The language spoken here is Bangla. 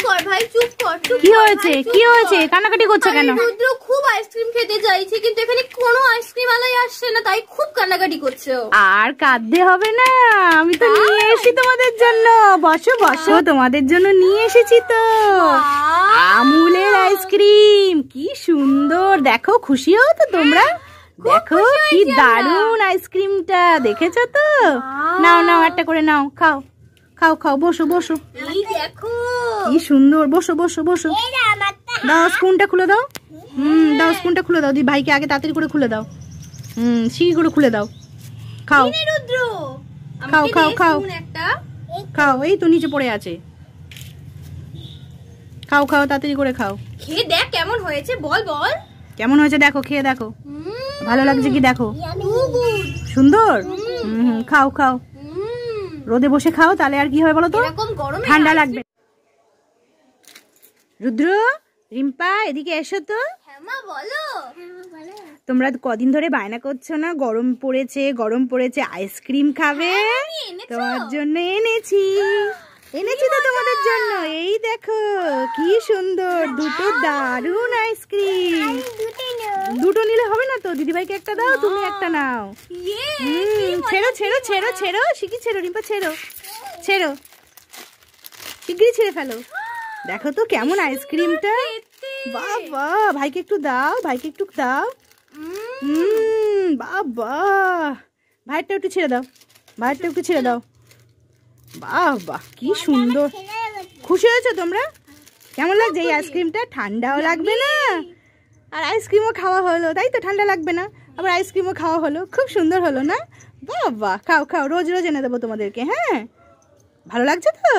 কর ভাই, চুপ কর। কি হয়েছে, কি হয়েছে, কান্নাকাটি করছে কেন? রুদ্র খুব আইসক্রিম খেতে চাইছে, কিন্তু এখানে কোনো আইসক্রিম আলাই আসছে না, তাই খুব কান্নাকাটি করছে। আর কাঁদতে হবে না, আমি তো নিয়ে এসেছি তোমাদের জন্য। বসো বসো, তোমাদের জন্য নিয়ে এসেছি তো আমুলের আইসক্রিম। কি সুন্দর, দেখো, খুশি হও তো তোমরা? দেখো কি দারুণ আইসক্রিমটা, দেখেছো তো? নাও নাও, একটা করে নাও, খাও খাও খাও, বসো বসো। এই দেখো কি সুন্দর, বসো বসো বসো। দাও স্পুনটা খুলে দাও। দাও স্পুনটা খুলে দাও, দি ভাইকে আগে তাড়াতাড়ি করে খুলে দাও। সিঁড়ি করে খুলে দাও। খাও রুদ্র, খাও খাও খাও একটা খাও, এই তো নিচে পড়ে আছে। খাও খাও, তাড়াতাড়ি করে খাও। খেয়ে দেখ কেমন হয়েছে, বল বল কেমন হয়েছে দেখো, খেয়ে দেখো, ভালো লাগছে কি দেখো, সুন্দর। খাও খাও, রোদে বসে খাও, তাহলে আর কি হয় বলো তো, ঠান্ডা লাগবে। রুদ্র, রিম্পা, এদিকে এসো তো। বলো, তোমরা কদিন ধরে বায়না করছো না, গরম পড়েছে আইসক্রিম খাবে, তোমার জন্য এনেছি তো তোমাদের জন্য। এই দেখো কি সুন্দর, দুটো দারুণ আইসক্রিম। দুটো নিলে হবে না তো, দিদিভাইকে একটা দাও, তুমি একটা নাও। ছেড়ো ছেড়ো ছেড়ো ছেড়ো, শিগগিরি ছেড়ো রিম্পা, ছেড়ো ছেড়ো, শিগগিরি ছেড়ে ফেলো। দেখো তো কেমন আইসক্রিমটা, বাবা, ভাইকে একটু দাও, ভাইকে একটু দাও। বাবা, ভাইটা একটু ছেড়ে দাও, ভাইটা একটু ছেড়ে দাও। বাবা কি সুন্দর, খুশি হয়েছো তোমরা? কেমন লাগছে এই আইসক্রিমটা? ঠান্ডাও লাগবে না, আর আইসক্রিমও খাওয়া হলো, তাই তো, ঠান্ডা লাগবে না, আবার আইসক্রিমও খাওয়া হলো, খুব সুন্দর হলো না? বাবা, খাও খাও, রোজ রোজ এনে দেবো তোমাদেরকে। হ্যাঁ, ভালো লাগছে তো?